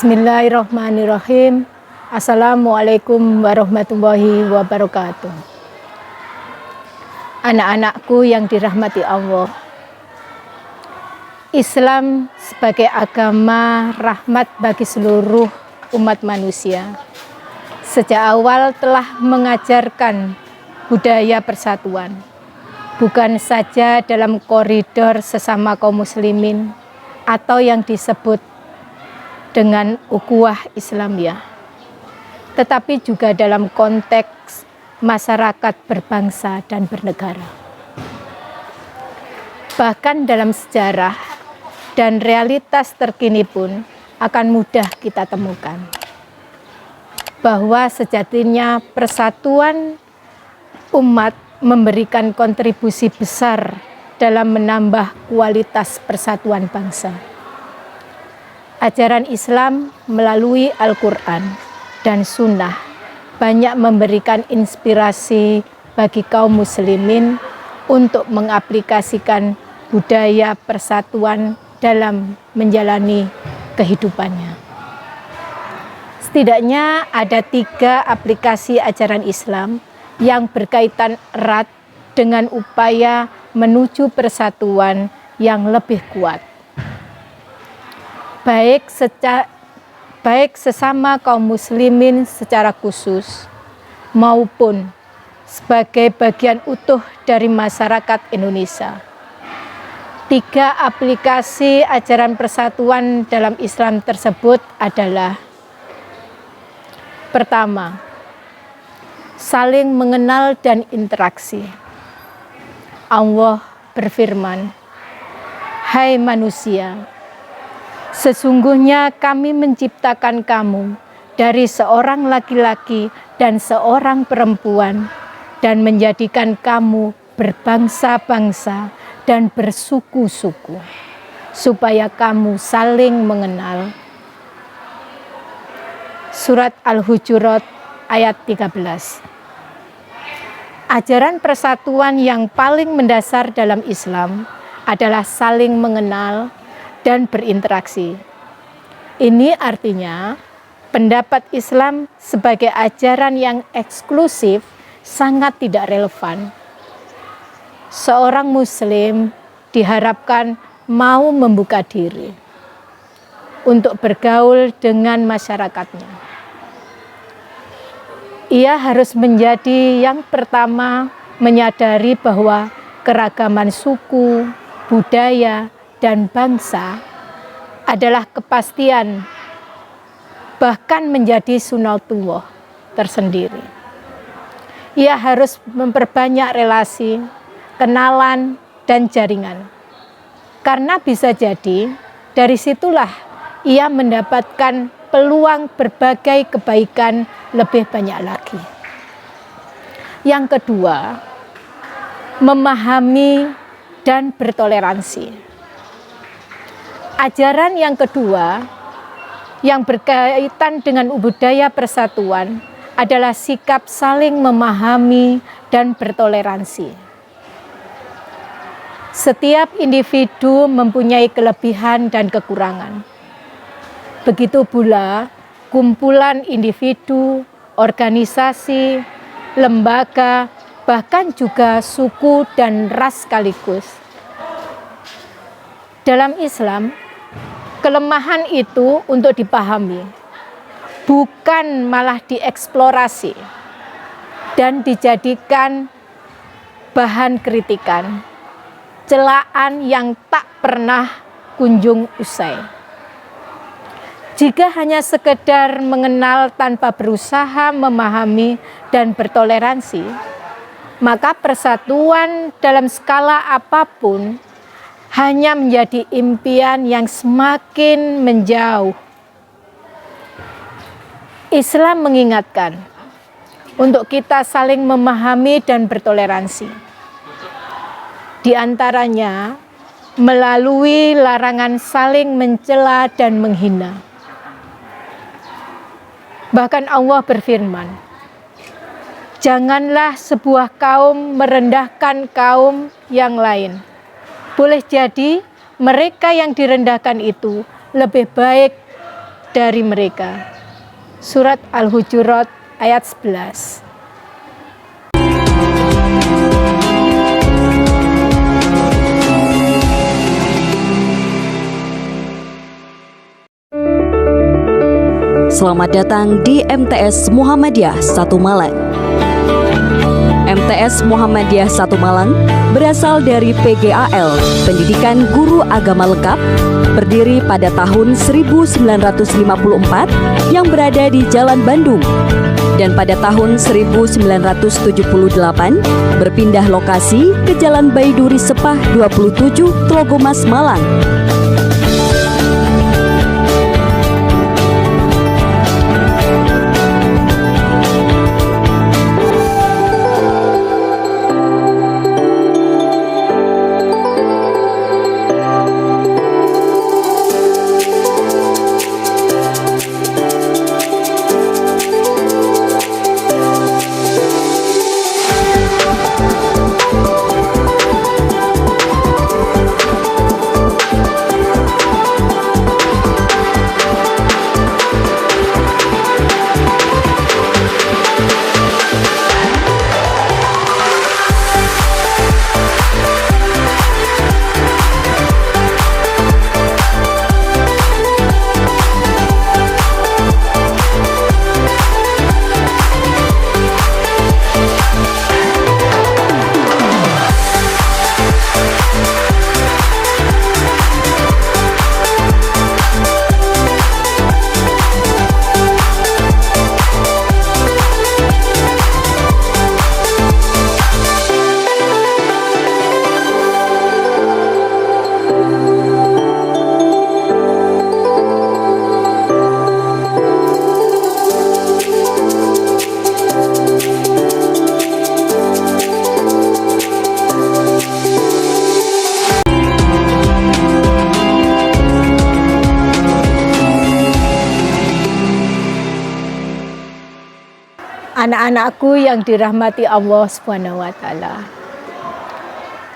Bismillahirrahmanirrahim. Assalamualaikum warahmatullahi wabarakatuh. Anak-anakku yang dirahmati Allah, Islam sebagai agama rahmat bagi seluruh umat manusia sejak awal telah mengajarkan budaya persatuan, bukan saja dalam koridor sesama kaum muslimin atau yang disebut dengan ukhuwah Islamiyah, tetapi juga dalam konteks masyarakat berbangsa dan bernegara. Bahkan dalam sejarah dan realitas terkini pun akan mudah kita temukan bahwa sejatinya persatuan umat memberikan kontribusi besar dalam menambah kualitas persatuan bangsa. Ajaran Islam melalui Al-Quran dan Sunnah banyak memberikan inspirasi bagi kaum muslimin untuk mengaplikasikan budaya persatuan dalam menjalani kehidupannya. Setidaknya ada 3 aplikasi ajaran Islam yang berkaitan erat dengan upaya menuju persatuan yang lebih kuat. Baik sesama kaum muslimin secara khusus maupun sebagai bagian utuh dari masyarakat Indonesia. 3 aplikasi ajaran persatuan dalam Islam tersebut adalah: pertama, saling mengenal dan interaksi. Allah berfirman, "Hai manusia, sesungguhnya kami menciptakan kamu dari seorang laki-laki dan seorang perempuan dan menjadikan kamu berbangsa-bangsa dan bersuku-suku supaya kamu saling mengenal." Surat Al-Hujurat ayat 13. Ajaran persatuan yang paling mendasar dalam Islam adalah saling mengenal dan berinteraksi. Ini artinya pendapat Islam sebagai ajaran yang eksklusif sangat tidak relevan. Seorang muslim diharapkan mau membuka diri untuk bergaul dengan masyarakatnya. Ia harus menjadi yang pertama menyadari bahwa keragaman suku, budaya, dan bangsa adalah kepastian, bahkan menjadi sunatullah tersendiri. Ia harus memperbanyak relasi, kenalan, dan jaringan. Karena bisa jadi dari situlah ia mendapatkan peluang berbagai kebaikan lebih banyak lagi. Yang kedua, memahami dan bertoleransi. Ajaran yang kedua yang berkaitan dengan budaya persatuan adalah sikap saling memahami dan bertoleransi. Setiap individu mempunyai kelebihan dan kekurangan. Begitu pula kumpulan individu, organisasi, lembaga, bahkan juga suku dan ras sekaligus. Dalam Islam, kelemahan itu untuk dipahami, bukan malah dieksplorasi dan dijadikan bahan kritikan, celaan yang tak pernah kunjung usai. Jika hanya sekedar mengenal tanpa berusaha memahami dan bertoleransi, maka persatuan dalam skala apapun hanya menjadi impian yang semakin menjauh. Islam mengingatkan untuk kita saling memahami dan bertoleransi. Di antaranya melalui larangan saling mencela dan menghina. Bahkan Allah berfirman, "Janganlah sebuah kaum merendahkan kaum yang lain. Boleh jadi mereka yang direndahkan itu lebih baik dari mereka. Surat Al-Hujurat ayat 11. Selamat datang di MTS Muhammadiyah 1 Malang. MTS Muhammadiyah 1 Malang berasal dari PGAL, Pendidikan Guru Agama Lengkap, berdiri pada tahun 1954 yang berada di Jalan Bandung. Dan pada tahun 1978 berpindah lokasi ke Jalan Baiduri Sepah 27, Tlogomas, Malang. Anak-anakku yang dirahmati Allah SWT.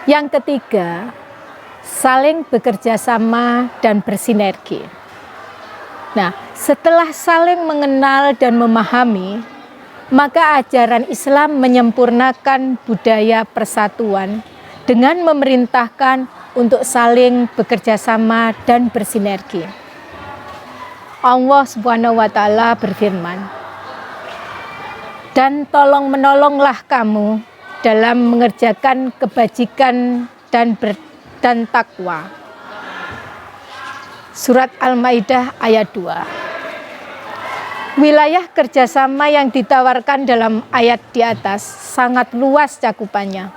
Yang ketiga, saling bekerja sama dan bersinergi. Nah, setelah saling mengenal dan memahami, maka ajaran Islam menyempurnakan budaya persatuan dengan memerintahkan untuk saling bekerja sama dan bersinergi. Allah SWT berfirman, dan tolong menolonglah kamu dalam mengerjakan kebajikan dan takwa. Surat Al-Maidah ayat 2. Wilayah kerjasama yang ditawarkan dalam ayat di atas sangat luas cakupannya.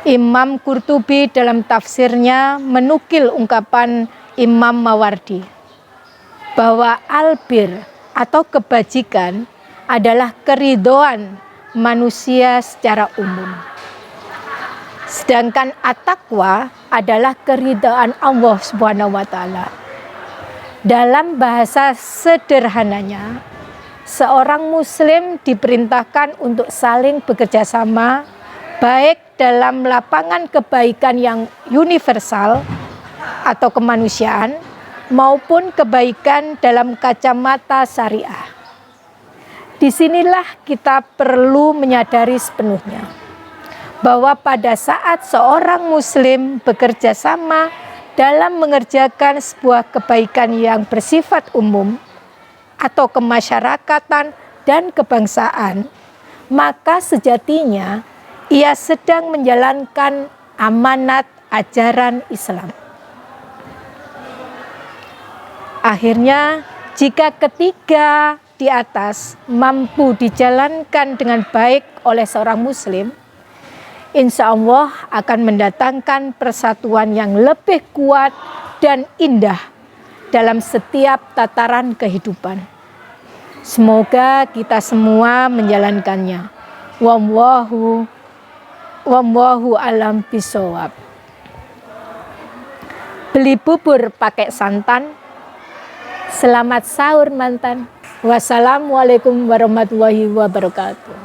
Imam Qurtubi dalam tafsirnya menukil ungkapan Imam Mawardi bahwa albir atau kebajikan adalah keridhoan manusia secara umum. Sedangkan at-taqwa adalah keridhaan Allah SWT. Dalam bahasa sederhananya, seorang muslim diperintahkan untuk saling bekerja sama, baik dalam lapangan kebaikan yang universal atau kemanusiaan, maupun kebaikan dalam kacamata syariah. Disinilah kita perlu menyadari sepenuhnya bahwa pada saat seorang muslim bekerja sama dalam mengerjakan sebuah kebaikan yang bersifat umum atau kemasyarakatan dan kebangsaan, maka sejatinya ia sedang menjalankan amanat ajaran Islam. Akhirnya, jika ketiga di atas mampu dijalankan dengan baik oleh seorang muslim, insya Allah akan mendatangkan persatuan yang lebih kuat dan indah dalam setiap tataran kehidupan. Semoga kita semua menjalankannya. Wallahu a'lam bishawab. Beli bubur pakai santan. Selamat sahur mantan. Wassalamualaikum warahmatullahi wabarakatuh.